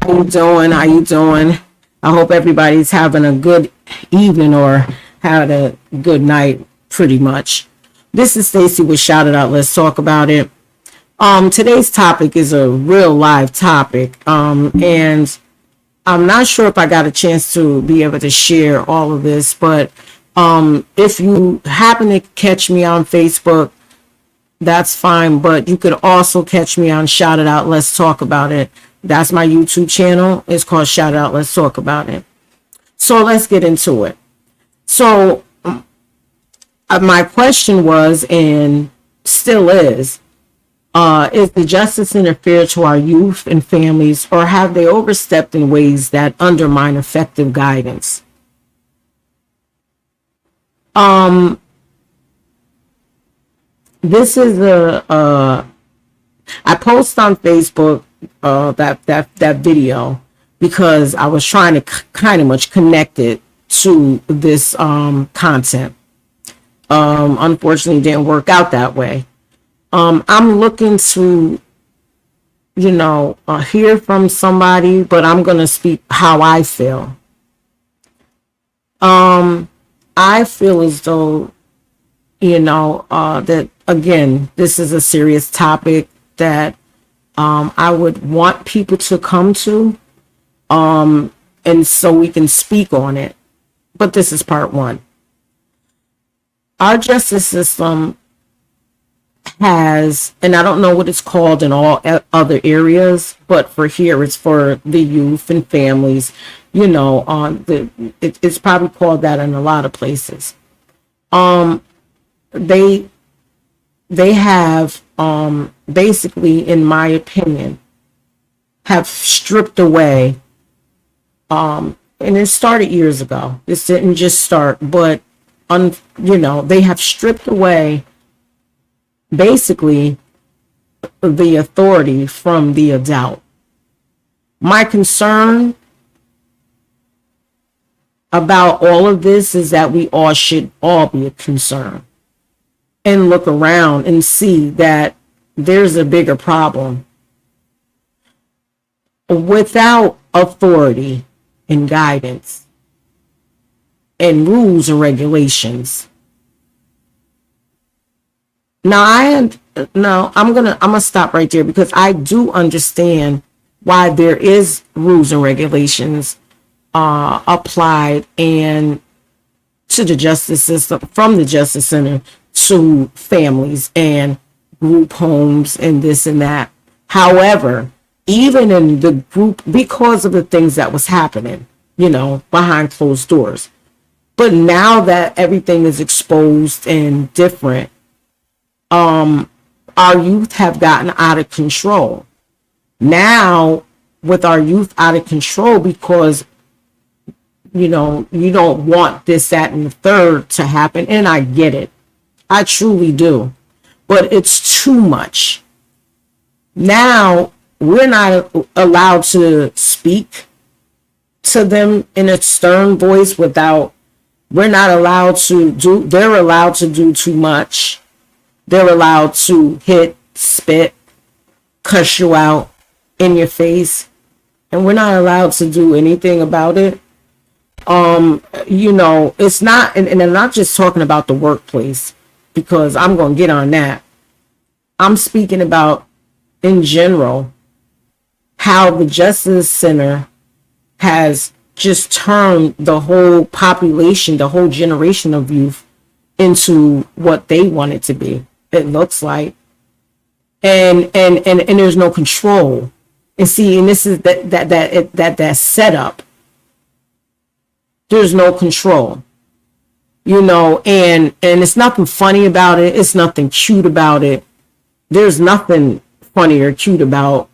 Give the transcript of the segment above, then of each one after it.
you doing? How you doing? I hope everybody's having a good evening or had a good night, pretty much. This is Stacy with Shout It Out. Let's talk about it. Today's topic is a real live topic. And I'm not sure if I got a chance to be able to share all of this, but if you happen to catch me on Facebook, that's fine. But you could also catch me on Shout It Out. Let's talk about it. That's my YouTube channel. It's called Shout It Out. Let's talk about it. So let's get into it. So my question was, and still is the justice unfair to our youth and families, or have they overstepped in ways that undermine effective guidance? This is I post on Facebook that video because I was trying to kind of much connect it to this content. Unfortunately, it didn't work out that way. I'm looking to, hear from somebody, but I'm going to speak how I feel. I feel as though, that, again, this is a serious topic that I would want people to come to, and so we can speak on it. But this is part one. Our justice system has, and I don't know what it's called in all other areas, but for here it's for the youth and families. It's probably called that in a lot of places. They have basically, in my opinion, have stripped away, and it started years ago. This didn't just start, but they have stripped away basically the authority from the adult. My concern about all of this is that we all should all be concerned and look around and see that there's a bigger problem. Without authority and guidance and rules and regulations. I'm gonna stop right there, because I do understand why there is rules and regulations applied and to the justice system, from the justice center to families and group homes and this and that. However, even in the group, because of the things that was happening, behind closed doors. But now that everything is exposed and different, our youth have gotten out of control. Now, with our youth out of control, because, you don't want this, that, and the third to happen. And I get it. I truly do. But it's too much. Now, we're not allowed to speak to them in a stern voice we're not allowed to they're allowed to do too much. They're allowed to hit, spit, cuss you out in your face, and we're not allowed to do anything about it. It's not, and I'm not just talking about the workplace, because I'm going to get on that. I'm speaking about, in general, how the Justice Center has just turned the whole population, the whole generation of youth, into what they want it to be. It looks like, and there's no control. And see, and this is that setup. There's no control, and it's nothing funny about it. It's nothing cute about it. There's nothing funny or cute about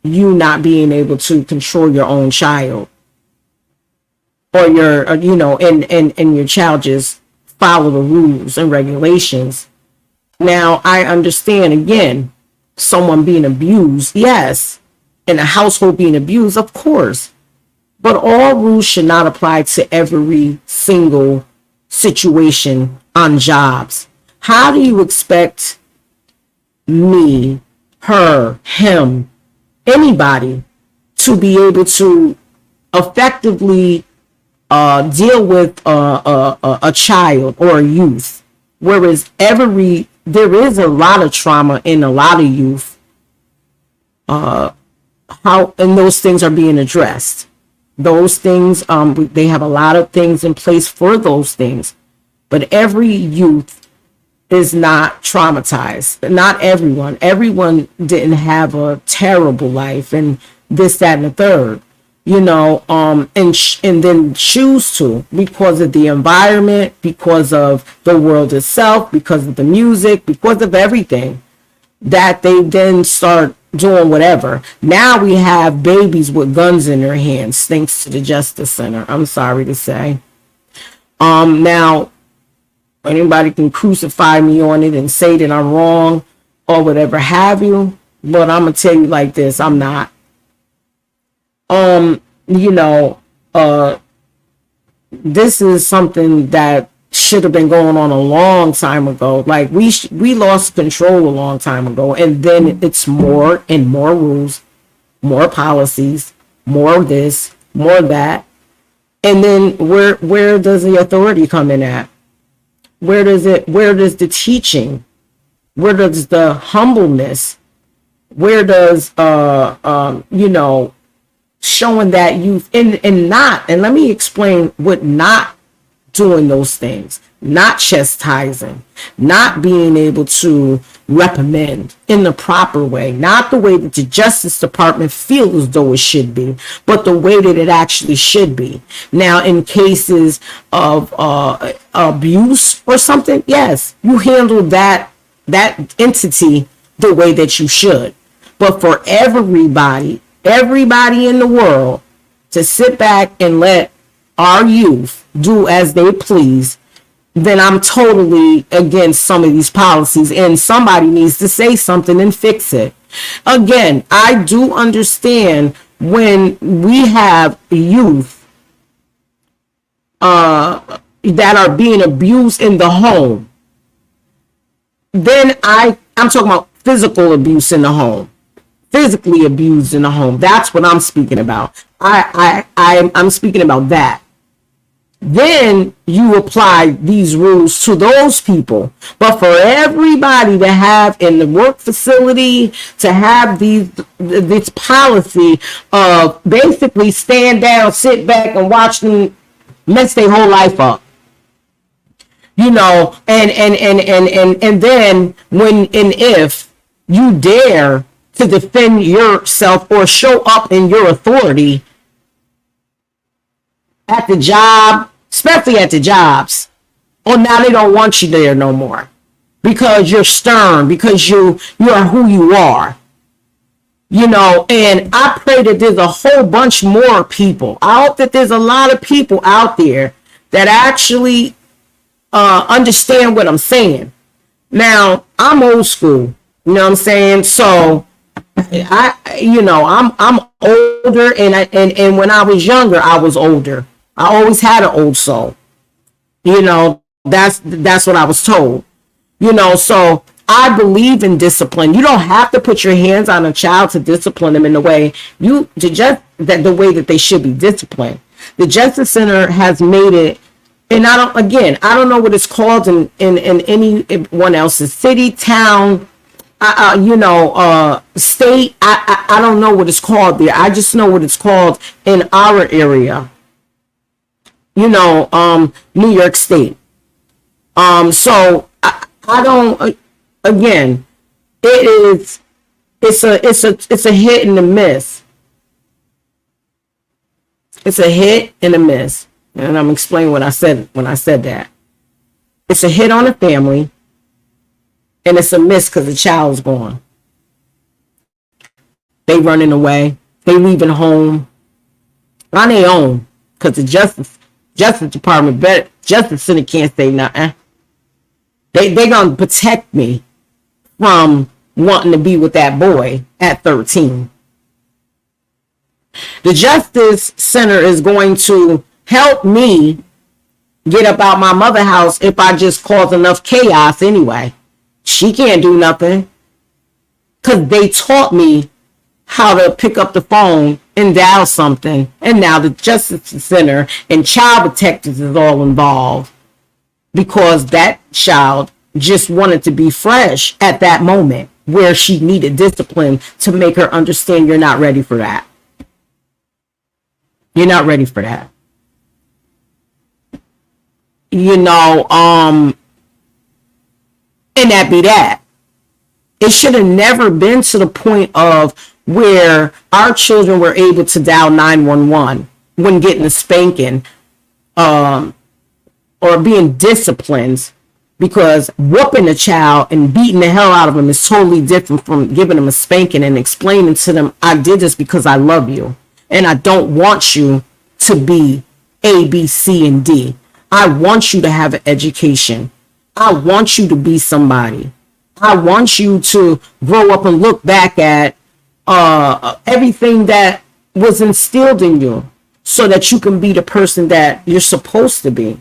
you not being able to control your own child, or and your child just follow the rules and regulations. Now, I understand, again, someone being abused, yes, in a household being abused, of course, but all rules should not apply to every single situation on jobs. How do you expect me, her, him, anybody to be able to effectively deal with a child or a youth. Whereas there is a lot of trauma in a lot of youth, and those things are being addressed. Those things, they have a lot of things in place for those things, but every youth is not traumatized. Not everyone. Everyone didn't have a terrible life and this, that, and the third, and then choose to, because of the environment, because of the world itself, because of the music, because of everything, that they then start doing whatever. Now we have babies with guns in their hands, thanks to the Justice Center. I'm sorry to say. Now, anybody can crucify me on it and say that I'm wrong or whatever have you, but I'm gonna tell you like this: I'm not. This is something that should have been going on a long time ago. Like we lost control a long time ago, and then it's more and more rules, more policies, more this, more that, and then where does the authority come in at? Where does the teaching? Where does the humbleness? Where does showing that youth and let me explain what not doing those things, not chastising, not being able to reprimand in the proper way, not the way that the Justice Department feels as though it should be, but the way that it actually should be. Now, in cases of abuse or something, yes, you handle that entity the way that you should. But for everybody in the world to sit back and let our youth do as they please, then I'm totally against some of these policies, and somebody needs to say something and fix it. Again, I do understand when we have youth that are being abused in the home. Then I'm talking about physical abuse in the home. Physically abused in the home. That's what I'm speaking about. I'm speaking about that. Then you apply these rules to those people. But for everybody to have in the work facility, to have this policy of basically stand down, sit back, and watch them mess their whole life up. And then when and if you dare to defend yourself or show up in your authority at the job, especially at the jobs, now they don't want you there no more because you're stern, because you are who you are. And I pray that there's a whole bunch more people. I hope that there's a lot of people out there that actually understand what I'm saying. Now, I'm old school, you know what I'm saying? So I'm older, and when I was younger, I was older. I always had an old soul. That's what I was told. So I believe in discipline. You don't have to put your hands on a child to discipline them in the way the way that they should be disciplined. The Justice Center has made it, and I don't know what it's called in anyone else's city, town, state. I don't know what it's called there. I just know what it's called in our area. New York State. So I don't. Again, it's a hit and a miss. It's a hit and a miss, and I'm explaining what I said when I said that. It's a hit on the family, and it's a miss because the child's gone. They running away. They leaving home on their own because the Justice Department, Justice Center can't say nothing. They gonna protect me from wanting to be with that boy at 13. The Justice Center is going to help me get up out my mother's house if I just cause enough chaos anyway. She can't do nothing because they taught me how to pick up the phone endow something, and now the Justice Center and child protectors is all involved because that child just wanted to be fresh at that moment where she needed discipline to make her understand you're not ready for that. You're not ready for that. And that be that. It should have never been to the point of where our children were able to dial 911 when getting a spanking, or being disciplined, because whooping a child and beating the hell out of them is totally different from giving them a spanking and explaining to them, I did this because I love you and I don't want you to be A, B, C, and D. I want you to have an education. I want you to be somebody. I want you to grow up and look back at everything that was instilled in you so that you can be the person that you're supposed to be.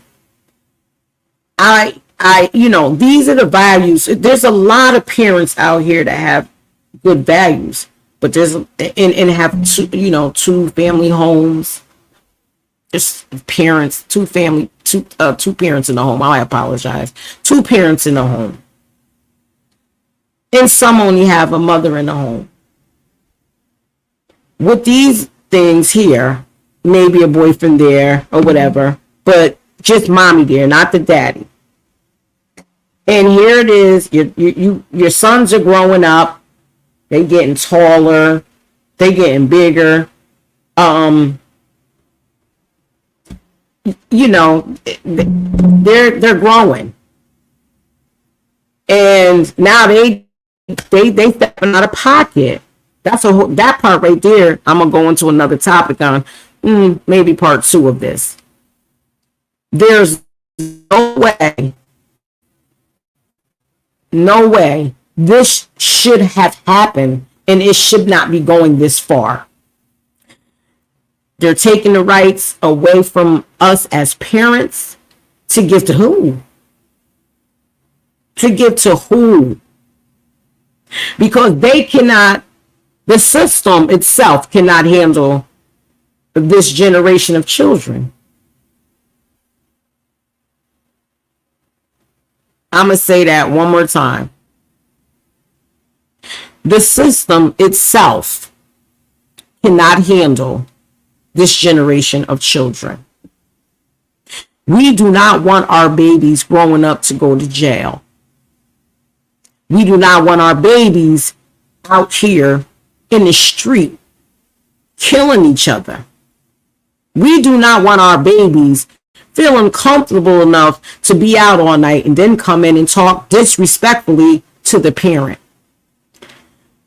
These are the values. There's a lot of parents out here that have good values, but there's and have two family homes. There's parents, two parents in the home. I apologize. Two parents in the home. And some only have a mother in the home. With these things here, maybe a boyfriend there or whatever, but just mommy there, not the daddy. And here it is, your sons are growing up, they getting taller, they getting bigger. They're growing. And now they stepping out of pocket. That part right there, I'm gonna go into another topic on maybe part 2 of this. There's no way this should have happened, and it should not be going this far. They're taking the rights away from us as parents to give to who? To give to who? Because the system itself cannot handle this generation of children. I'm going to say that one more time. The system itself cannot handle this generation of children. We do not want our babies growing up to go to jail. We do not want our babies out here in the street killing each other. We do not want our babies feeling comfortable enough to be out all night and then come in and talk disrespectfully to the parent.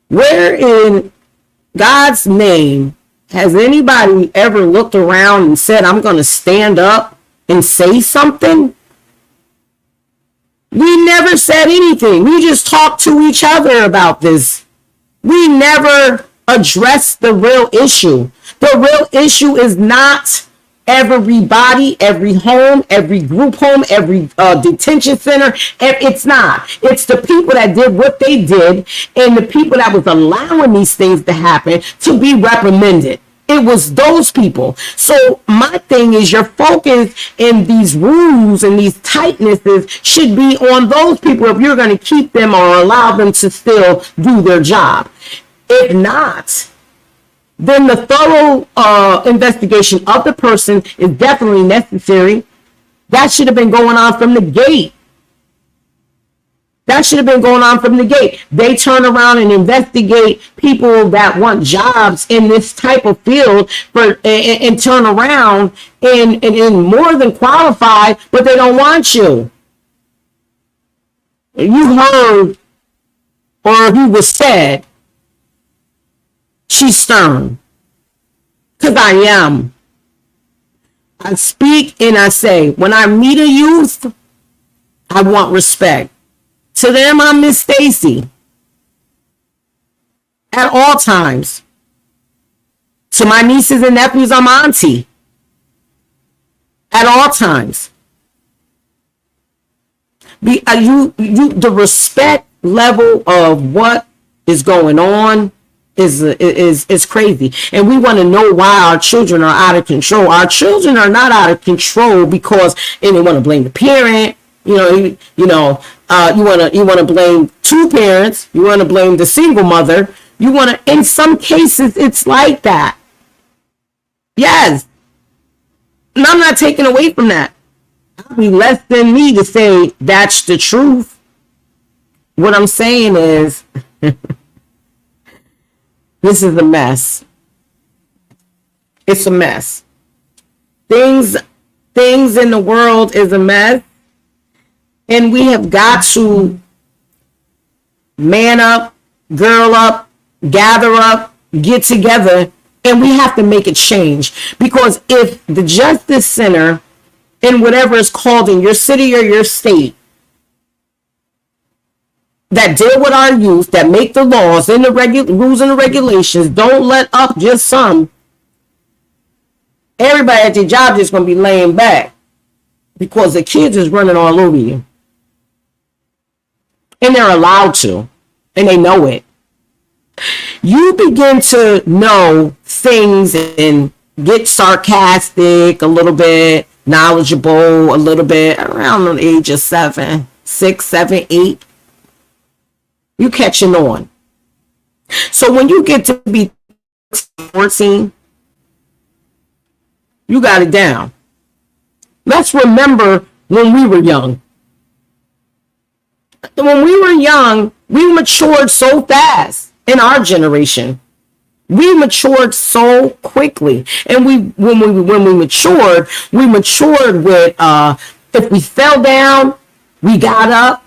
Where in God's name has anybody ever looked around and said, I'm going to stand up and say something? We never said anything. We just talked to each other about this. We never addressed the real issue. The real issue is not everybody, every home, every group home, every detention center. It's not. It's the people that did what they did and the people that was allowing these things to happen to be reprimanded. It was those people. So my thing is, your focus in these rules and these tightnesses should be on those people if you're going to keep them or allow them to still do their job. If not, then the thorough investigation of the person is definitely necessary. That should have been going on from the gate. That should have been going on from the gate. They turn around and investigate people that want jobs in this type of field and turn around and more than qualified, but they don't want you. You heard, or you was said, she's stern. Because I am. I speak and I say, when I meet a youth, I want respect. To them, I'm Miss Stacy. At all times. To my nieces and nephews, I'm Auntie. At all times. The respect level of what is going on is crazy. And we want to know why our children are out of control. Our children are not out of control because, and they want to blame the parent. You want to blame two parents. You want to blame the single mother. You want to, in some cases, it's like that. Yes. And I'm not taking away from that. It'd be less than me to say that's the truth. What I'm saying is, this is a mess. It's a mess. Things in the world is a mess. And we have got to man up, girl up, gather up, get together, and we have to make a change. Because if the justice center in whatever is called in your city or your state that deal with our youth, that make the laws and the rules and the regulations, don't let up just some, everybody at their job just going to be laying back because the kids is running all over you. And they're allowed to, and they know it. You begin to know things and get sarcastic a little bit, knowledgeable a little bit around the age of 7, 6, 7, 8. You catching on. So when you get to be 14, you got it down. Let's remember when we were young. When we were young, we matured so fast in our generation. We matured so quickly. And when we matured with if we fell down, we got up.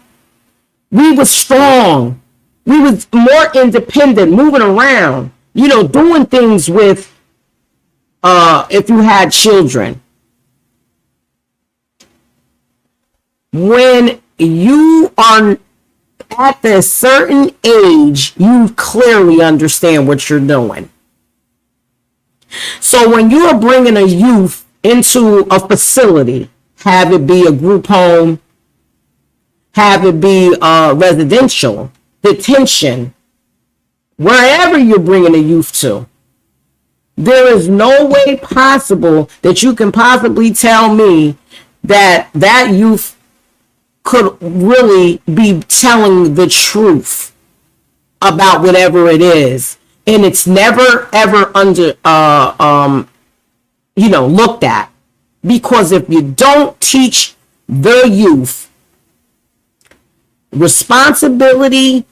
We were strong. We was more independent, moving around, doing things with if you had children. When you are at a certain age, you clearly understand what you're doing. So when you are bringing a youth into a facility, have it be a group home, have it be residential, detention, wherever you're bringing a youth to, there is no way possible that you can possibly tell me that that youth could really be telling the truth about whatever it is. And it's never ever looked at. Because if you don't teach the youth responsibility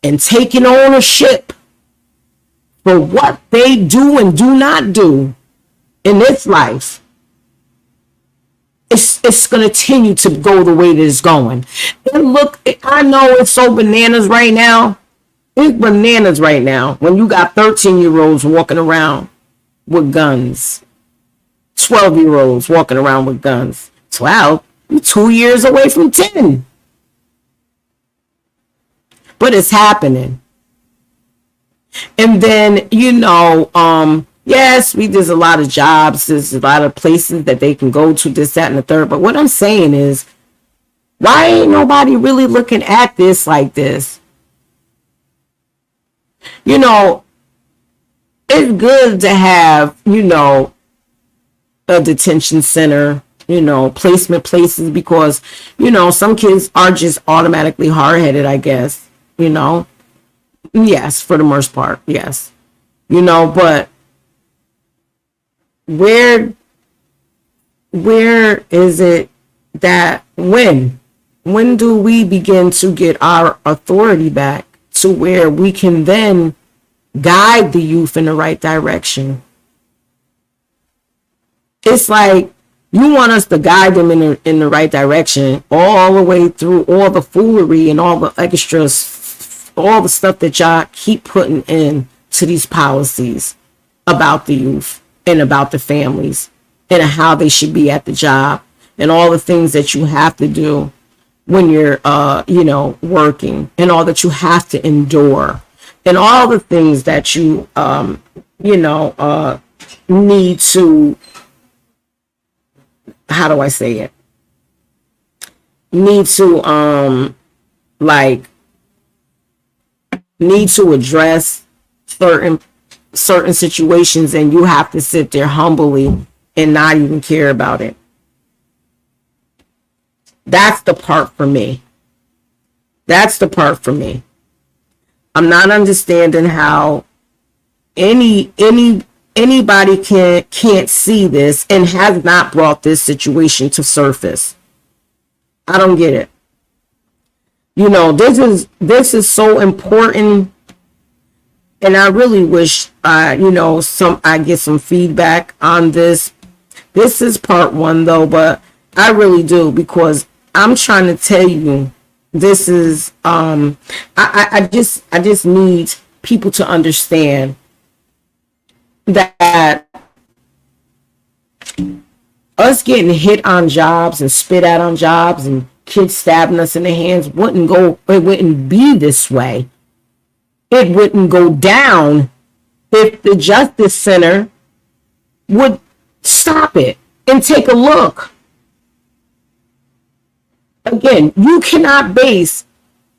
and taking ownership for what they do and do not do in this life, it's going to continue to go the way that it's going. And look, I know it's so bananas right now. It's bananas right now when you got 13-year-olds walking around with guns. 12-year-olds walking around with guns. 12? You're 2 years away from 10. But it's happening. And then, yes, there's a lot of jobs. There's a lot of places that they can go to, this, that, and the third. But what I'm saying is, why ain't nobody really looking at this like this? It's good to have, a detention center, placement places, because, some kids are just automatically hard-headed, I guess, Yes, for the most part, yes. But where is it that when do we begin to get our authority back to where we can then guide the youth in the right direction? It's like you want us to guide them in the right direction all the way through all the foolery and all the extras, all the stuff that y'all keep putting in to these policies about the youth and about the families and how they should be at the job and all the things that you have to do when you're, working, and all that you have to endure, and all the things that you, need to, how do I say it? Need to, need to address certain situations, and you have to sit there humbly and not even care about it. That's the part for me. That's the part for me. I'm not understanding how anybody can't see this and has not brought this situation to surface. I don't get it. You know, this is so important, and I really wish I get some feedback on this. This is part one though, but I really do, because I'm trying to tell you, this is I just need people to understand that us getting hit on jobs and spit out on jobs and kids stabbing us in the hands it wouldn't be this way. It wouldn't go down if the Justice Center would stop it and take a look. Again, you cannot base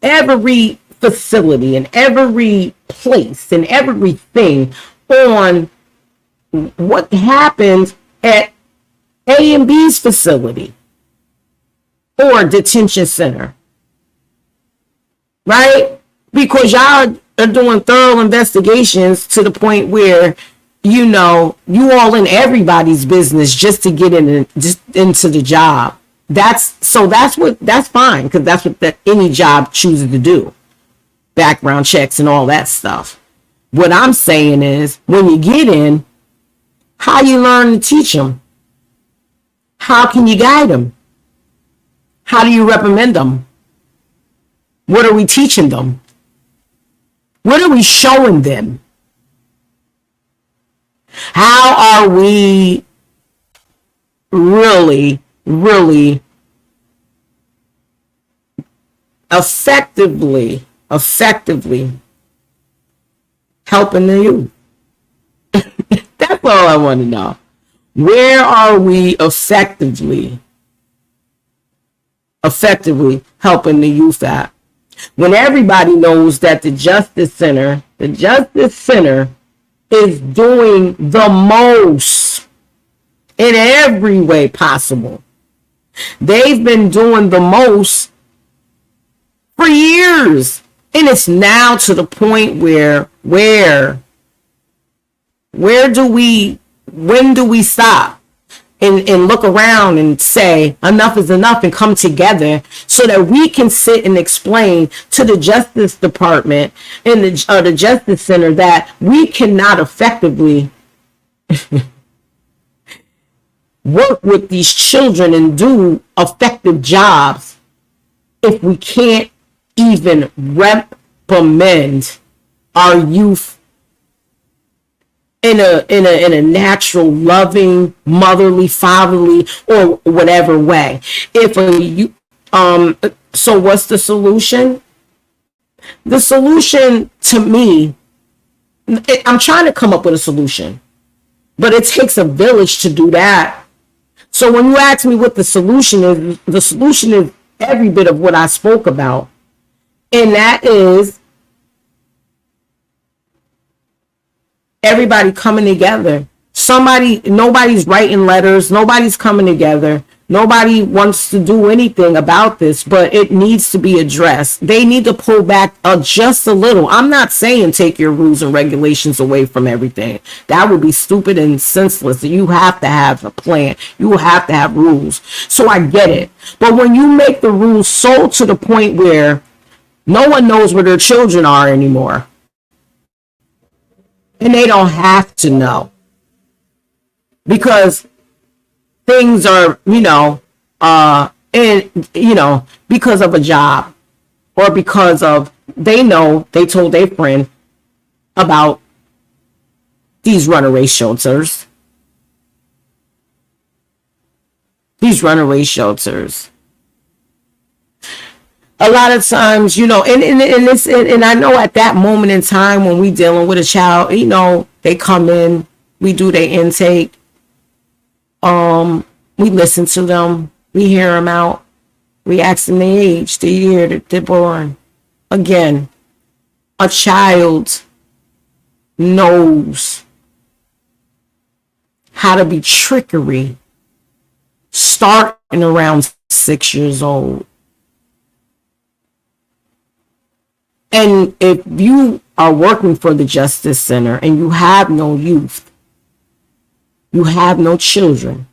every facility and every place and everything on what happened at A and B's facility or detention center, right? Because y'all are doing thorough investigations to the point where, you know, you all in everybody's business just to get just into the job. That's fine, because that's what any job chooses to do. Background checks and all that stuff. What I'm saying is, when you get in, how you learn to teach them? How can you guide them? How do you recommend them? What are we teaching them? What are we showing them? How are we really effectively helping the youth? That's all I want to know. Where are we effectively helping the youth at? When everybody knows that the Justice Center is doing the most in every way possible. They've been doing the most for years. And it's now to the point where when do we stop and look around and say enough is enough and come together so that we can sit and explain to the Justice Department and the Justice Center that we cannot effectively work with these children and do effective jobs if we can't even reprimand our youth in a natural, loving, motherly, fatherly, or whatever way. So what's the solution? The solution to me, I'm trying to come up with a solution, but it takes a village to do that. So when you ask me what the solution is every bit of what I spoke about. And that is everybody coming together. Nobody's writing letters. Nobody's coming together. Nobody wants to do anything about this, but it needs to be addressed. They need to pull back just a little. I'm not saying take your rules and regulations away from everything. That would be stupid and senseless. You have to have a plan. You have to have rules. So I get it. But when you make the rules so to the point where no one knows where their children are anymore, and they don't have to know, because things are, because of a job, or because of, they told their friend about these runaway shelters. A lot of times, and I know at that moment in time when we dealing with a child, they come in, we do their intake, we listen to them, we hear them out, we ask them their age, the year that they're born. Again, a child knows how to be trickery starting around 6 years old. And if you are working for the Justice Center and you have no youth, you have no children,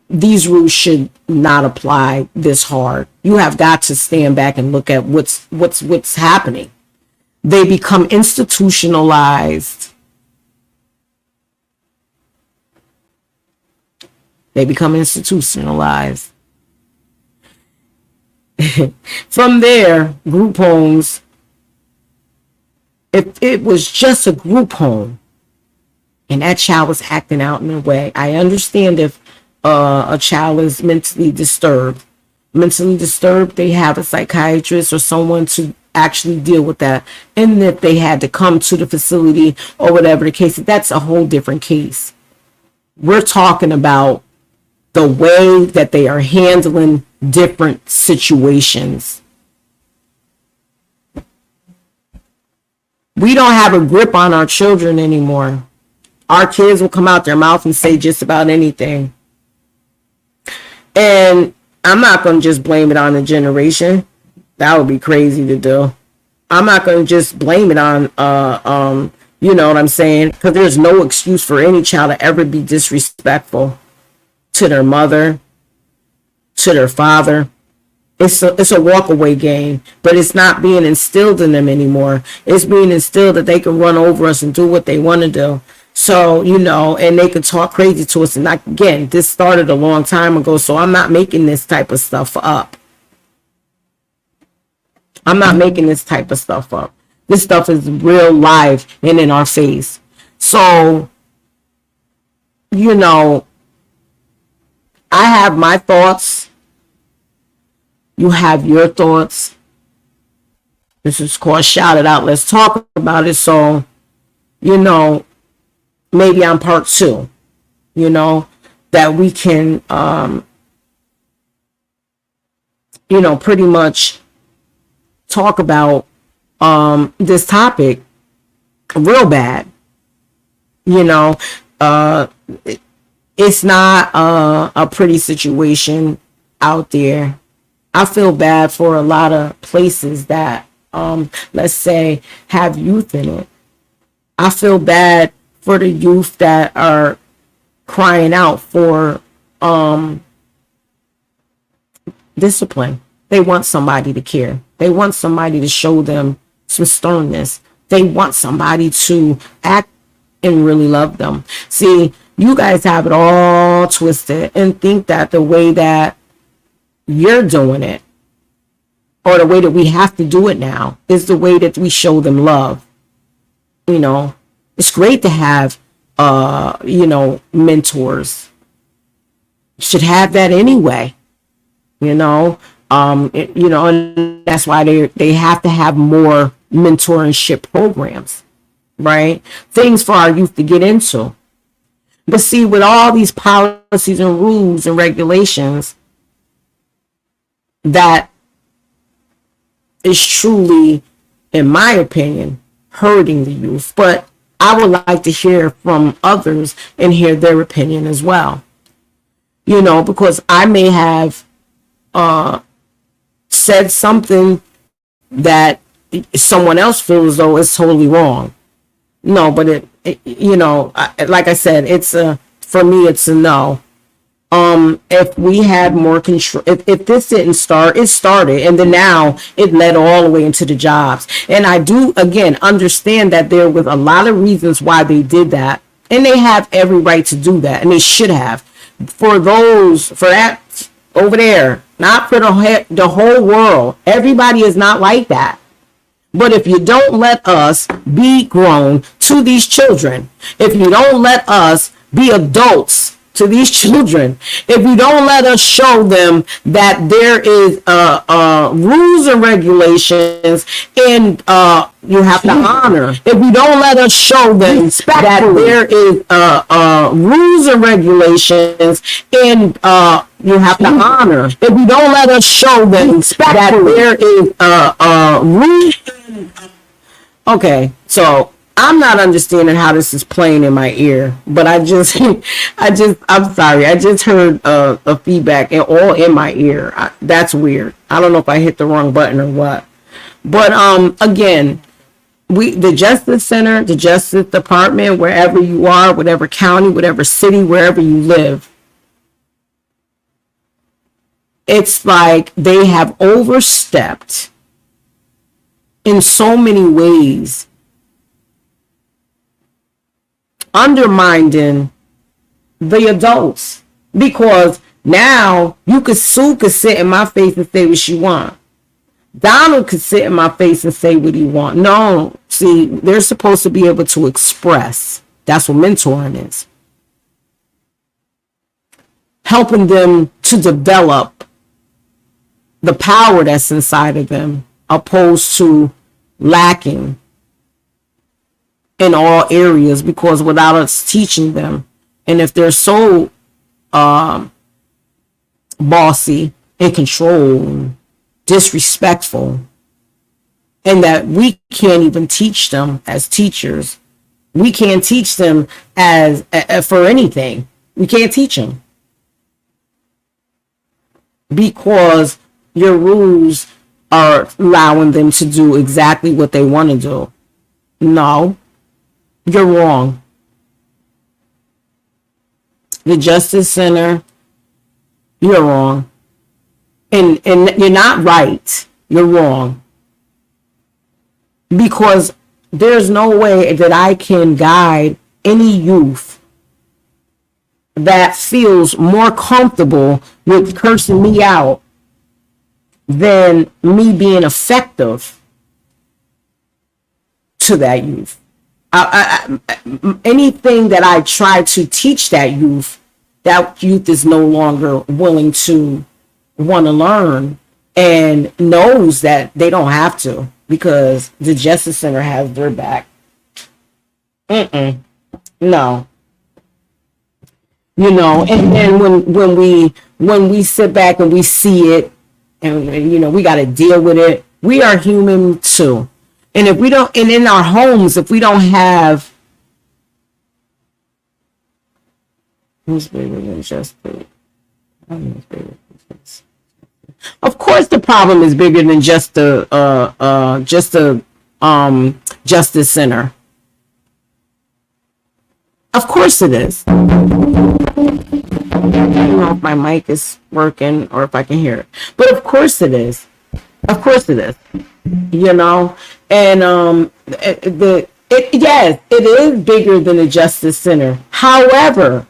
these rules should not apply this hard. You have got to stand back and look at what's happening. They become institutionalized. They become institutionalized. From there, group homes, if it was just a group home and that child was acting out in a way, I understand if a child is mentally disturbed. They have a psychiatrist or someone to actually deal with that. And if they had to come to the facility or whatever the case, that's a whole different case. We're talking about the way that they are handling different situations. We don't have a grip on our children anymore. Our kids will come out their mouth and say just about anything. And I'm not going to just blame it on the generation. That would be crazy to do. I'm not going to just blame it on, you know what I'm saying? Because there's no excuse for any child to ever be disrespectful to their mother, to their father. It's a walk-away game, but it's not being instilled in them anymore. It's being instilled that they can run over us and do what they want to do. So, you know, and they can talk crazy to us. And again, this started a long time ago, so I'm not making this type of stuff up. I'm not making this type of stuff up. This stuff is real life and in our face. So, you know, I have my thoughts. You have your thoughts. This is called Shout It Out. Let's talk about it. So, you know, maybe on part 2, you know, that we can, you know, pretty much talk about this topic real bad. You know, it's not a pretty situation out there. I feel bad for a lot of places that, let's say, have youth in it. I feel bad for the youth that are crying out for discipline. They want somebody to care. They want somebody to show them some sternness. They want somebody to act and really love them. See, you guys have it all twisted and think that the way that you're doing it, or the way that we have to do it now, is the way that we show them love. You know, it's great to have, you know, mentors. You should have that anyway. You know, you know, and that's why they have to have more mentorship programs, right? Things for our youth to get into. But see, with all these policies and rules and regulations, that is truly, in my opinion, hurting the youth. But I would like to hear from others and hear their opinion as well. You know, because I may have said something that someone else feels as though it's totally wrong. No, but it you know, like I said, it's for me, it's a no. If we had more control, if this didn't start, it started, and then now it led all the way into the jobs. And I do, again, understand that there was a lot of reasons why they did that, and they have every right to do that, and they should have. For that over there, not for the whole world. Everybody is not like that. But if you don't let us be grown to these children, if you don't let us be adults to these children, if you don't let us show them that there is rules and regulations and you have to honor, if you don't let us show them that there is rules and regulations and you have to honor, if you don't let us show them that there is rules. Okay, so I'm not understanding how this is playing in my ear, but I'm sorry. I just heard a feedback and all in my ear. That's weird. I don't know if I hit the wrong button or what. But again, the Justice Center, the Justice Department, wherever you are, whatever county, whatever city, wherever you live, it's like they have overstepped in so many ways, undermining the adults, because now you could sit in my face and say what you want. Donald could sit in my face and say what he want. No, see, they're supposed to be able to express. That's what mentoring is. Helping them to develop the power that's inside of them, opposed to lacking in all areas, because without us teaching them, and if they're so bossy and control, disrespectful, and that we can't even teach them as teachers, we can't teach them as for anything. We can't teach them because your rules are allowing them to do exactly what they want to do. No, you're wrong. The Justice Center, you're wrong. And you're not right. You're wrong. Because there's no way that I can guide any youth that feels more comfortable with cursing me out than me being effective to that youth. Anything that I try to teach that youth is no longer willing to want to learn, and knows that they don't have to, because the Justice Center has their back. No. And then when we sit back and we see it, and we got to deal with it. We are human too. And if we don't, and in our homes, if we don't have, who's bigger than justice? Of course, the problem is bigger than just the Justice Center. Of course it is. I don't know if my mic is working or if I can hear it, but of course it is. Of course it is. And yes, it is bigger than the Justice Center. However,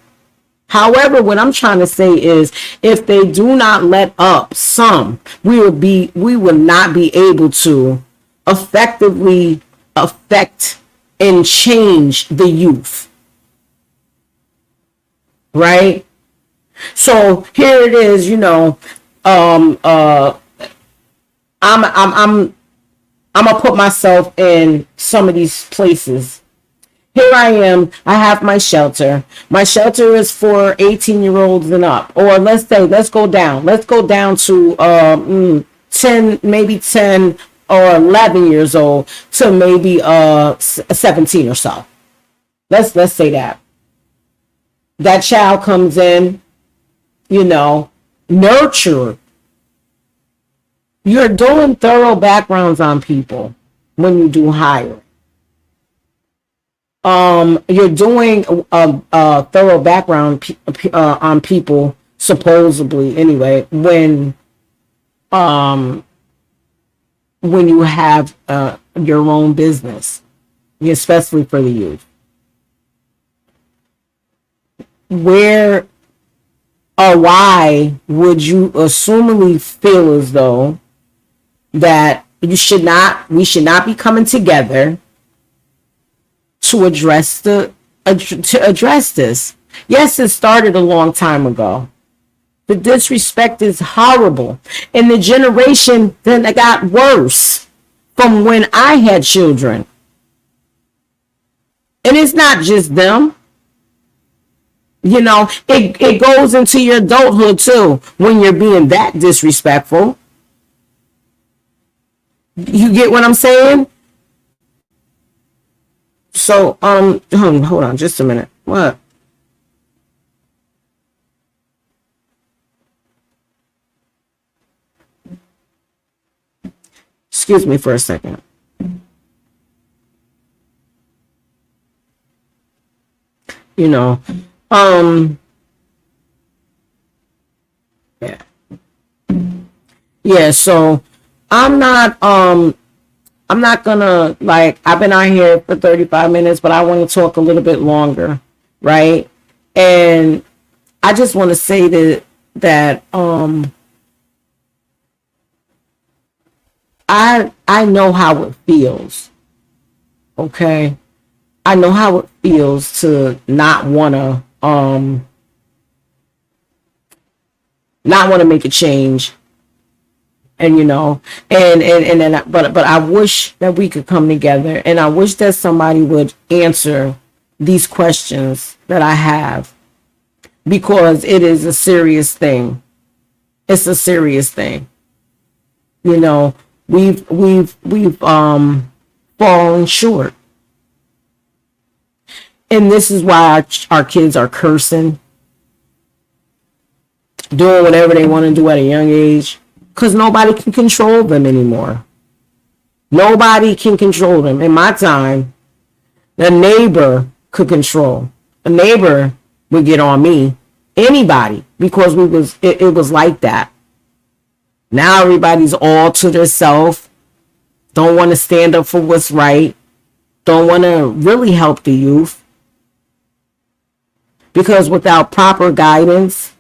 what I'm trying to say is, if they do not let up some, we will not be able to effectively affect and change the youth. Right? So here it is, I'm gonna put myself in some of these places. Here I am. I have my shelter. My shelter is for 18-year-olds and up. Or let's go down. Let's go down to 10 or 11 years old to maybe 17 or so. Let's say that. That child comes in, nurtured. You're doing thorough backgrounds on people when you do hiring. You're doing a thorough background on people, supposedly anyway, when you have your own business, especially for the youth. Where or why would you assumingly feel as though that we should not be coming together to address this? Yes, it started a long time ago. The disrespect is horrible, and the generation then got worse from when I had children. And it's not just them. It goes into your adulthood too when you're being that disrespectful. You get what I'm saying? So, hold on just a minute. What? Excuse me for a second. You know, um, yeah, yeah. So, I'm not, I'm not gonna like. I've been out here for 35 minutes, but I want to talk a little bit longer, right? And I just want to say that I know how it feels. Okay, I know how it feels to not want to make a change, and but I wish that we could come together, and I wish that somebody would answer these questions that I have, because it is a serious thing. It's a serious thing. You know, we've fallen short, and this is why our kids are cursing, doing whatever they want to do at a young age, because nobody can control them anymore. Nobody can control them. In my time, the neighbor could control. A neighbor would get on me. Anybody, because it was like that. Now everybody's all to themselves. Don't want to stand up for what's right. Don't want to really help the youth. Because without proper guidance,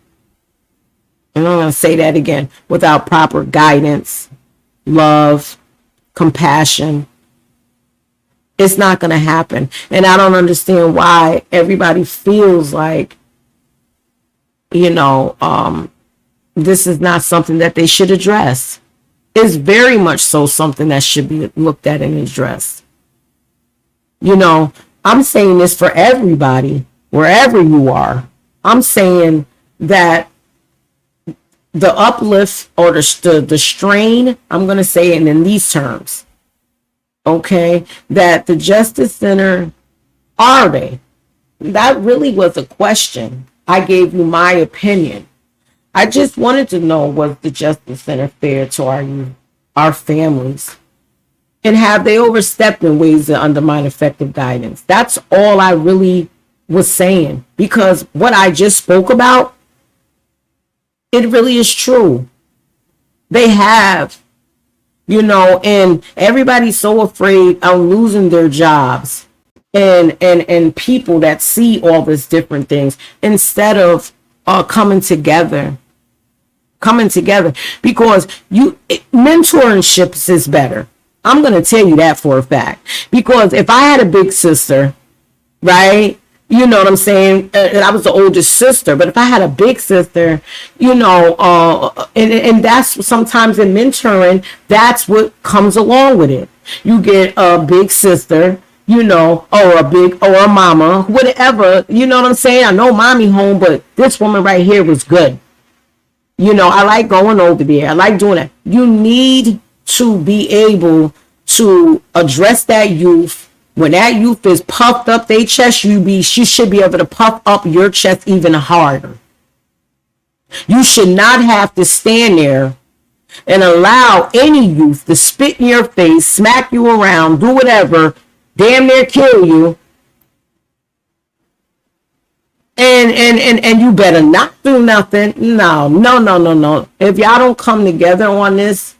and I'm going to say that again, without proper guidance, love, compassion, it's not going to happen. And I don't understand why everybody feels like, this is not something that they should address. It's very much so something that should be looked at and addressed. I'm saying this for everybody, wherever you are. I'm saying that the uplift or the strain, I'm going to say it in these terms, okay, that the Justice Center, are they? That really was a question. I gave you my opinion. I just wanted to know, was the Justice Center fair to our youth, our families? And have they overstepped in ways that undermine effective guidance? That's all I really was saying. Because what I just spoke about, it really is true. They have, and everybody's so afraid of losing their jobs. And people that see all these different things, instead of coming together, because mentorships is better. I'm going to tell you that for a fact, because if I had a big sister, right, you know what I'm saying, and I was the oldest sister, but if I had a big sister, and that's sometimes in mentoring, that's what comes along with it. You get a big sister, or a mama, whatever, you know what I'm saying? I know mommy home, but this woman right here was good. I like going over there. I like doing that. You need to be able to address that youth. When that youth is puffed up their chest, you should be able to puff up your chest even harder. You should not have to stand there and allow any youth to spit in your face, smack you around, do whatever, damn near kill you, and you better not do nothing. No. If y'all don't come together on this,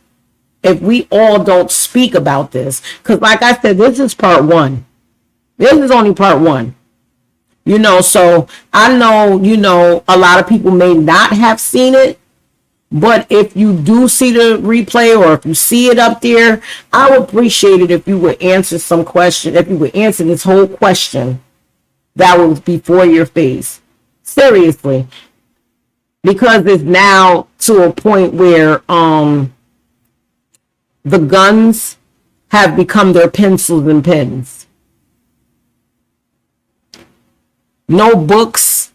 if we all don't speak about this, because like I said, this is part one. This is only part one. So I know, a lot of people may not have seen it, but if you do see the replay, or if you see it up there, I would appreciate it if you would answer some question, if you would answer this whole question that was before your face. Seriously. Because it's now to a point where the guns have become their pencils and pens. No books,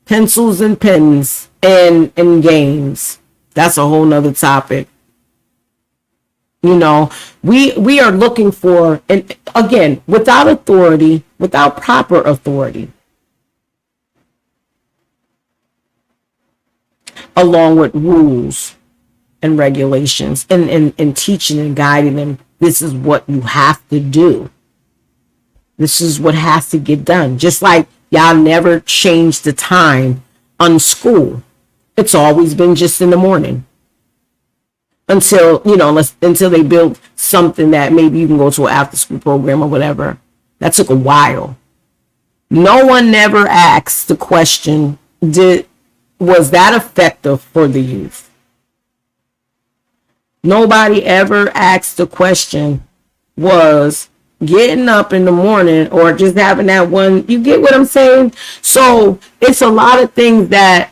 pencils and pens, and games. That's a whole nother topic. You know, we are looking for, and again, without authority, without proper authority, along with rules and regulations, and teaching and guiding them, this is what you have to do. This is what has to get done. Just like y'all never changed the time on school. It's always been just in the morning. Until, until they build something that maybe you can go to an after school program or whatever. That took a while. No one never asked the question, was that effective for the youth? Nobody ever asked the question, was getting up in the morning or just having that one, you get what I'm saying? So it's a lot of things that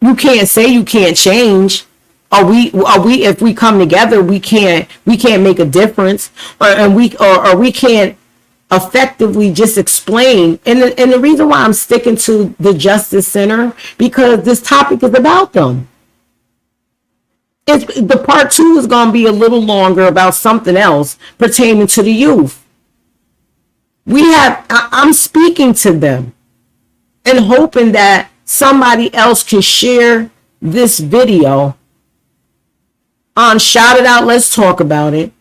you can't say you can't change. Are we if we come together, we can't make a difference, or we can't effectively just explain. And the reason why I'm sticking to the Justice Center, because this topic is about them. The part 2 is going to be a little longer about something else pertaining to the youth. I'm speaking to them and hoping that somebody else can share this video on Shout It Out, Let's Talk About It.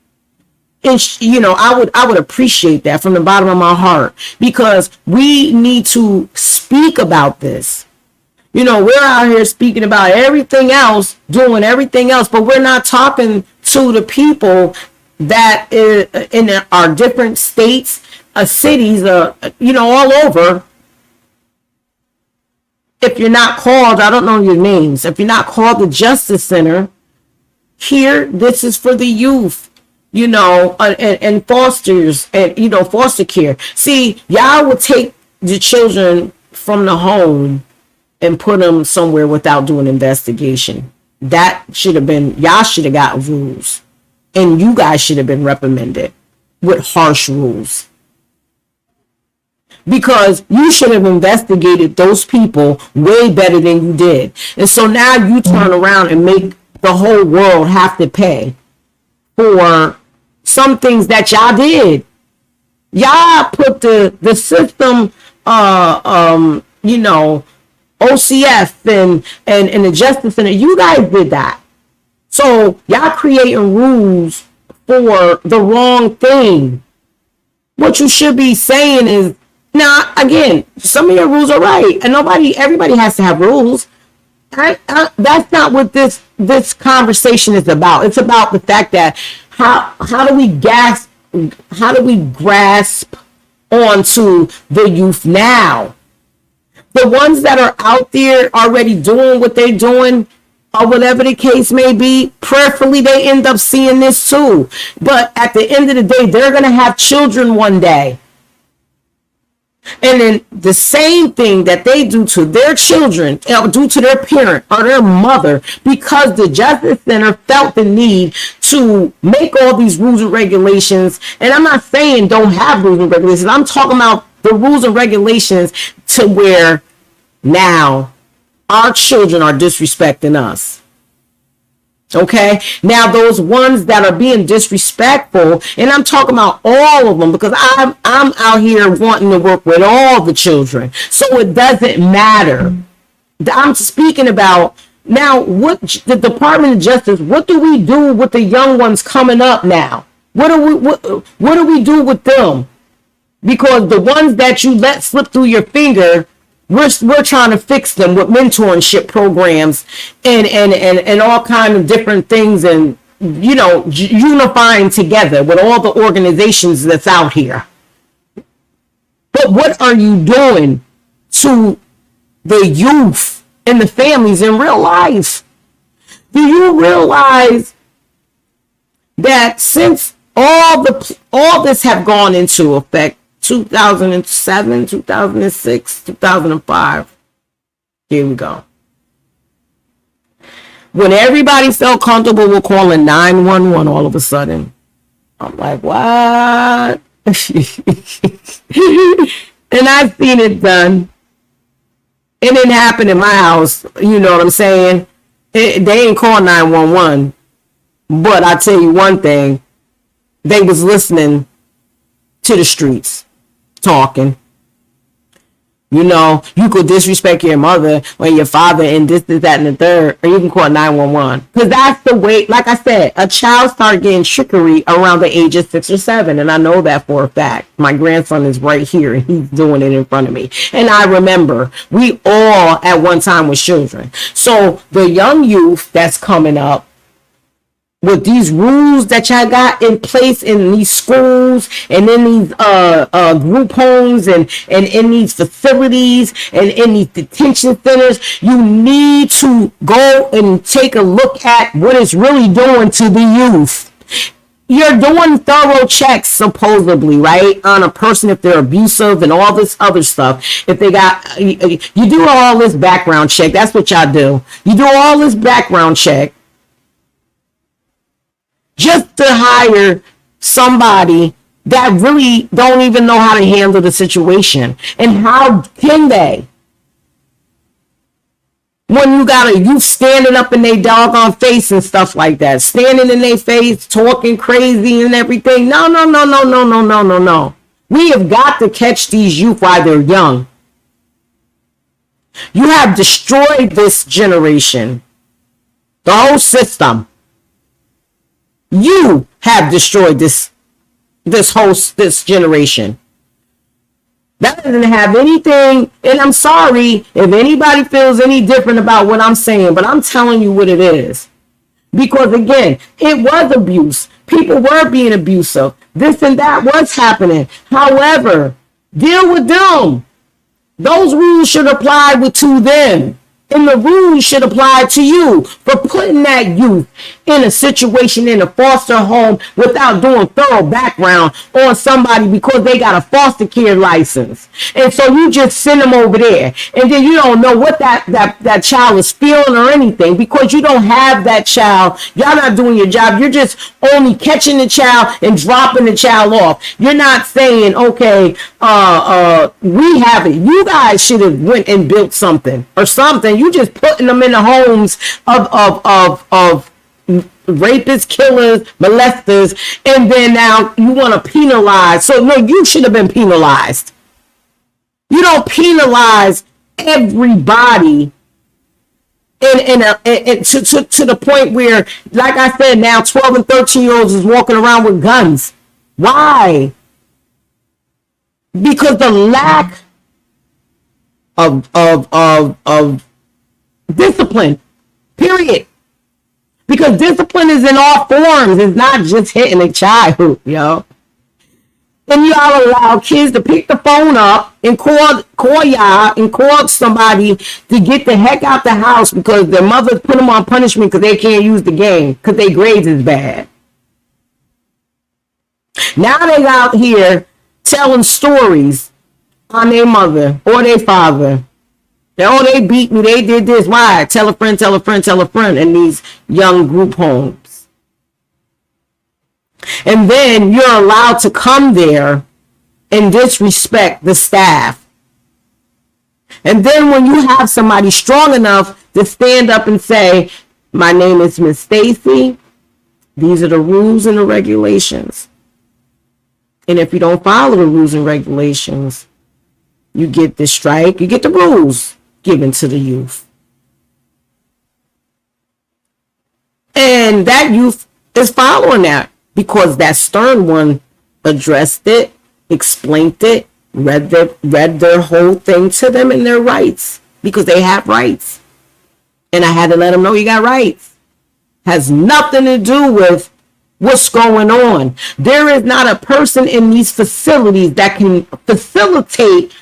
And I would appreciate that from the bottom of my heart, because we need to speak about this. We're out here speaking about everything else, doing everything else, but we're not talking to the people that in our different states, cities, all over. If you're not called, I don't know your names. If you're not called the Justice Center, here, this is for the youth, and fosters, and, foster care. See, y'all would take the children from the home and put them somewhere without doing investigation. That should have been, y'all should have got rules. And you guys should have been reprimanded with harsh rules. Because you should have investigated those people way better than you did. And so now you turn around and make the whole world have to pay for some things that y'all did. Y'all put the system, OCF and the Justice Center. You guys did that. So y'all creating rules for the wrong thing. What you should be saying is, now again, some of your rules are right, and everybody has to have rules. That's not what this conversation is about. It's about the fact that how do we grasp onto the youth now? The ones that are out there already doing what they're doing, or whatever the case may be, prayerfully they end up seeing this too. But at the end of the day, they're going to have children one day. And then the same thing that they do to their children, do to their parent or their mother, because the Justice Center felt the need to make all these rules and regulations. And I'm not saying don't have rules and regulations. I'm talking about the rules and regulations to where now our children are disrespecting us. Okay, now those ones that are being disrespectful, and I'm talking about all of them, because I'm out here wanting to work with all the children, so it doesn't matter. I'm speaking about now what the Department of Justice. What do we do with the young ones coming up now? What do we do with them? Because the ones that you let slip through your finger, we're trying to fix them with mentorship programs and all kinds of different things, and unifying together with all the organizations that's out here. But what are you doing to the youth and the families in real life? Do you realize that since all this have gone into effect, 2007, 2006, 2005. Here we go. When everybody felt comfortable with calling 911 all of a sudden, I'm like, what? And I've seen it done. It didn't happen in my house. You know what I'm saying? They ain't call 911. But I tell you one thing, they was listening to the streets talking. You know, you could disrespect your mother or your father and this, that, and the third, or you can call 911. Because that's the way, like I said, a child started getting trickery around the age of 6 or 7. And I know that for a fact. My grandson is right here and he's doing it in front of me. And I remember we all at one time was children. So the young youth that's coming up, with these rules that y'all got in place in these schools and in these group homes and in these facilities and in these detention centers, you need to go and take a look at what it's really doing to the youth. You're doing thorough checks, supposedly, right, on a person if they're abusive and all this other stuff. If they got, you do all this background check. That's what y'all do. You do all this background check just to hire somebody that really don't even know how to handle the situation. And how can they? When you got a youth standing up in their doggone face and stuff like that, standing in their face, talking crazy and everything. No. We have got to catch these youth while they're young. You have destroyed this generation, the whole system. You have destroyed this generation. That doesn't have anything, and I'm sorry if anybody feels any different about what I'm saying, but I'm telling you what it is. Because again, it was abuse. People were being abusive. This and that was happening. However, deal with them. Those rules should apply to them. And the rules should apply to you for putting that youth in a situation in a foster home without doing thorough background on somebody because they got a foster care license. And so you just send them over there. And then you don't know what that child is feeling or anything because you don't have that child. Y'all not doing your job. You're just only catching the child and dropping the child off. You're not saying, okay, we have it. You guys should have went and built something or something. You just putting them in the homes of rapists, killers, molesters, and then now you want to penalize. So no, you should have been penalized. You don't penalize everybody to the point where, like I said, now 12 and 13-year-olds is walking around with guns. Why? Because the lack of discipline, period. Because discipline is in all forms. It's not just hitting a child, yo. And y'all allow kids to pick the phone up and call y'all and call somebody to get the heck out the house because their mother put them on punishment because they can't use the game because their grades is bad. Now they out here telling stories on their mother or their father. Oh, they beat me. They did this. Why? Tell a friend, tell a friend, tell a friend in these young group homes. And then you're allowed to come there and disrespect the staff. And then when you have somebody strong enough to stand up and say, my name is Miss Stacy. These are the rules and the regulations. And if you don't follow the rules and regulations, you get the strike, you get the rules given to the youth. And that youth is following that because that stern one addressed it, explained it, read their whole thing to them and their rights because they have rights. And I had to let them know you got rights. Has nothing to do with what's going on. There is not a person in these facilities that can facilitate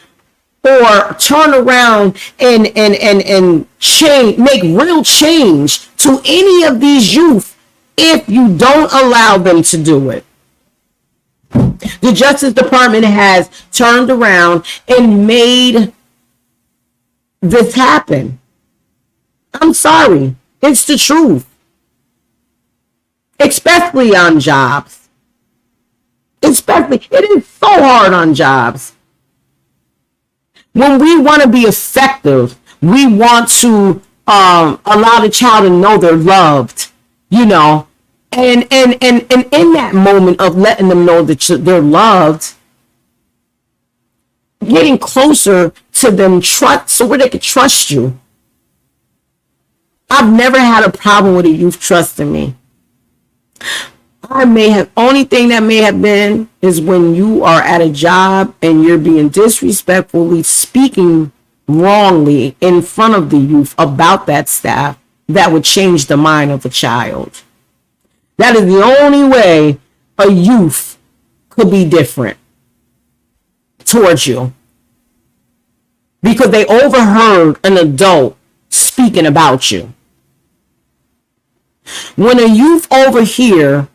or turn around and change, make real change to any of these youth if you don't allow them to do it. The Justice Department has turned around and made this happen. I'm sorry. It's the truth. Especially on jobs. Especially, it is so hard on jobs. When we want to be effective, we want to allow the child to know they're loved, you know, And in that moment of letting them know that they're loved, getting closer to them, trust, so where they can trust you. I've never had a problem with a youth trusting me. I may have, only thing that may have been is when you are at a job and you're being disrespectfully speaking wrongly in front of the youth about that staff, that would change the mind of a child. That is the only way a youth could be different towards you, because they overheard an adult speaking about you. When a youth overhear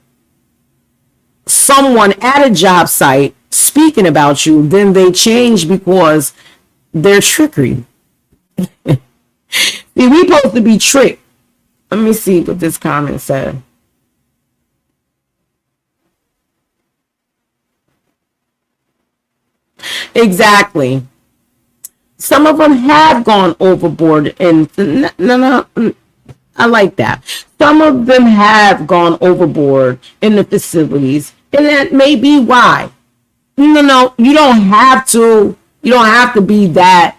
someone at a job site speaking about you, then they change because they're trickery. See, we supposed to be tricked. Let me see what this comment said. Exactly. Some of them have gone overboard, and no, I like that. Some of them have gone overboard in the facilities, and that may be why. No, you don't have to. You don't have to be that.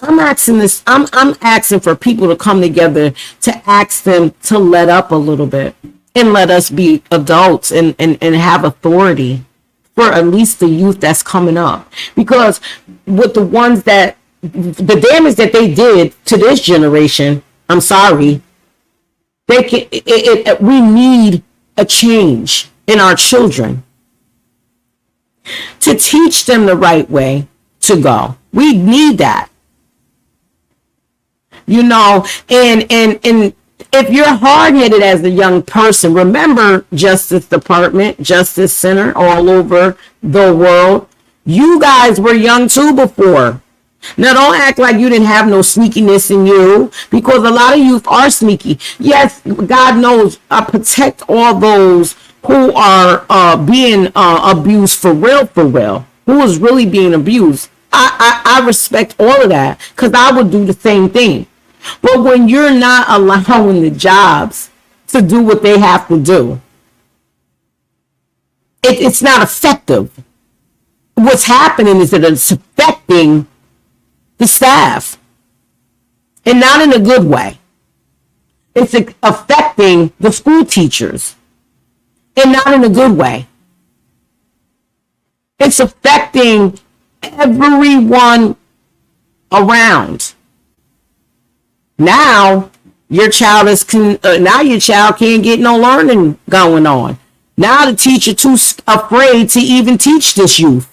I'm asking this. I'm asking for people to come together to ask them to let up a little bit and let us be adults and have authority for at least the youth that's coming up. Because with the ones that, the damage that they did to this generation, I'm sorry, they can. We need a change in our children to teach them the right way to go. We need that, and if you're hard-headed as a young person, remember Justice Department, Justice Center all over the world. You guys were young too before. Now, don't act like you didn't have no sneakiness in you, because a lot of youth are sneaky. Yes, God knows, I protect all those who are being abused for real, who is really being abused. I respect all of that, because I would do the same thing. But when you're not allowing the jobs to do what they have to do, it's not effective. What's happening is that it's affecting the staff, and not in a good way. It's affecting the school teachers, and not in a good way. It's affecting everyone around. Now your child can't get no learning going on. Now the teacher too afraid to even teach this youth.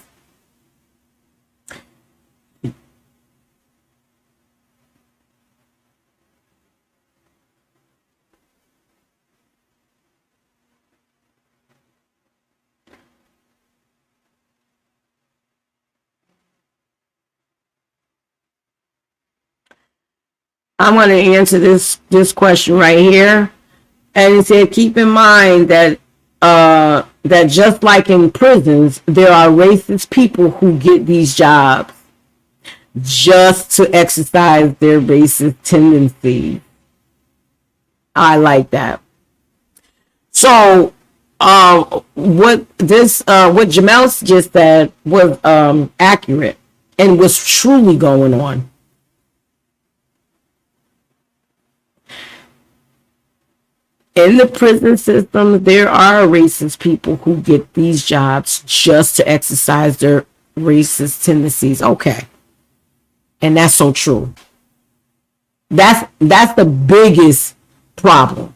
I'm going to answer this question right here. And it said, keep in mind that that just like in prisons, there are racist people who get these jobs just to exercise their racist tendencies. I like that. So what Jamel just said was accurate and was truly going on. In the prison system, there are racist people who get these jobs just to exercise their racist tendencies. Okay. And that's so true. That's the biggest problem.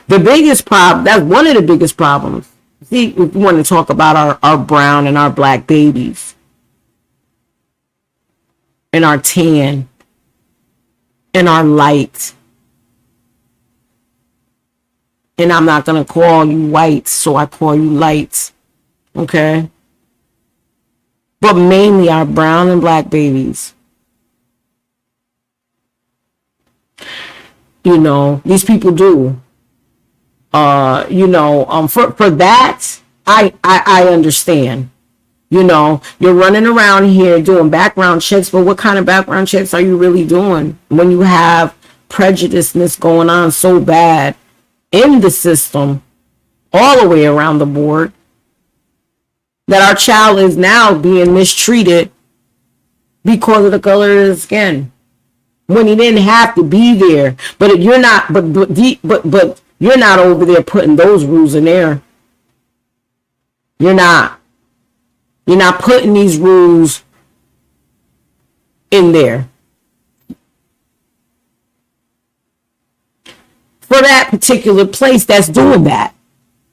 That's one of the biggest problems. See, if we want to talk about our brown and our black babies, and our tan, and our light. And I'm not going to call you white, so I call you lights. Okay? But mainly our brown and black babies. These people do. For that, I understand. You're running around here doing background checks, but what kind of background checks are you really doing when you have prejudiceness going on so bad in the system all the way around the board, that our child is now being mistreated because of the color of his skin when he didn't have to be there. But you're not, but you're not over there putting those rules in there. You're not. You're not putting these rules in there for that particular place that's doing that.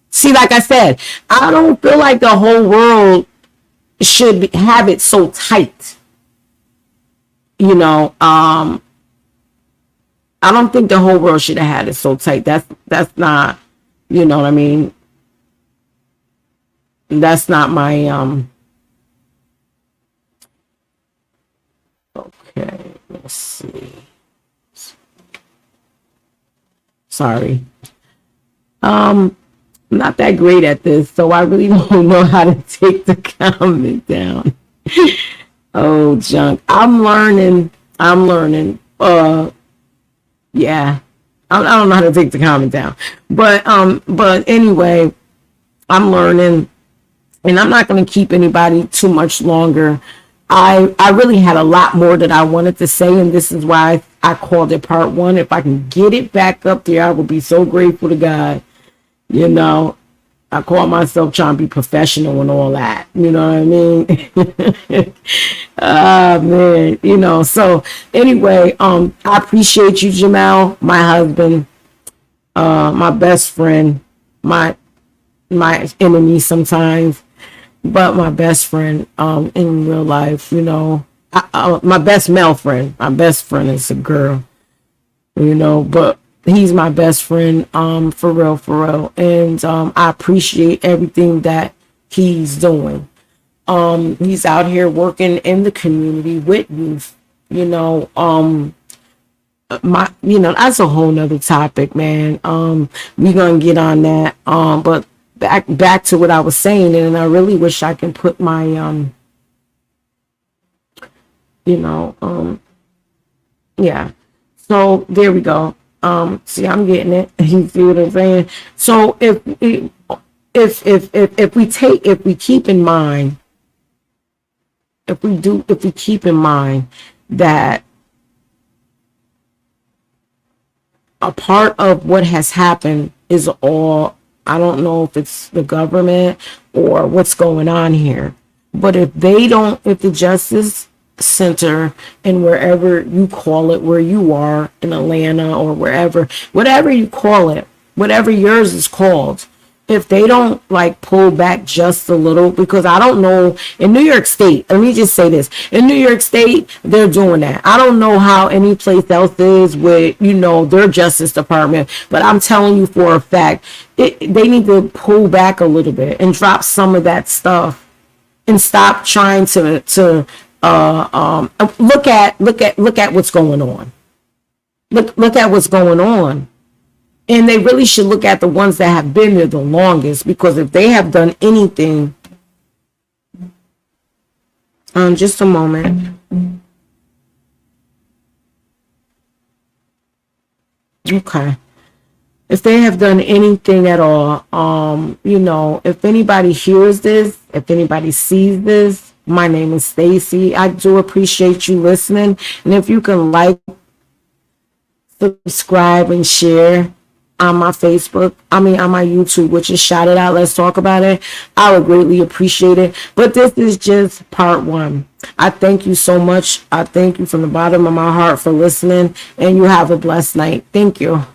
See, like I said, I don't feel like the whole world should have it so tight. You know, I don't think the whole world should have had it so tight. That's not, you know what I mean? That's not my okay, let's see. Sorry. I'm not that great at this, so I really don't know how to take the comment down. Oh, junk. I'm learning. Yeah. I don't know how to take the comment down. But anyway, I'm learning, and I'm not going to keep anybody too much longer. I really had a lot more that I wanted to say, and this is why I called it part one. If I can get it back up there, I will be so grateful to God. You know, I call myself trying to be professional and all that. You know what I mean? Ah, man. You know, so anyway, I appreciate you, Jamel, my husband, my best friend, my enemy sometimes, but my best friend in real life. You know, my best male friend. My best friend is a girl. You know, but he's my best friend, for real. And I appreciate everything that he's doing. He's out here working in the community with youth. You know, that's a whole nother topic, man. We're gonna get on that. But back to what I was saying, and I really wish I can put my yeah. So there we go. See, I'm getting it. You see what I'm saying? So if we keep in mind that a part of what has happened is all, I don't know if it's the government or what's going on here, but if the Justice Center and wherever you call it, where you are in Atlanta or wherever, whatever you call it, whatever yours is called, if they don't like pull back just a little, because I don't know, in New York State, let me just say this, in New York State, they're doing that. I don't know how any place else is with, their Justice Department, but I'm telling you for a fact, they need to pull back a little bit and drop some of that stuff and stop trying to look at what's going on. Look at what's going on. And they really should look at the ones that have been there the longest, because if they have done anything, just a moment. Okay. If they have done anything at all, if anybody hears this, if anybody sees this, my name is Stacy. I do appreciate you listening. And if you can like, subscribe, and share on my Facebook, on my YouTube, which is Shout It Out, Let's Talk About It, I would greatly appreciate it. But this is just part one. I thank you so much. I thank you from the bottom of my heart for listening, and you have a blessed night. Thank you.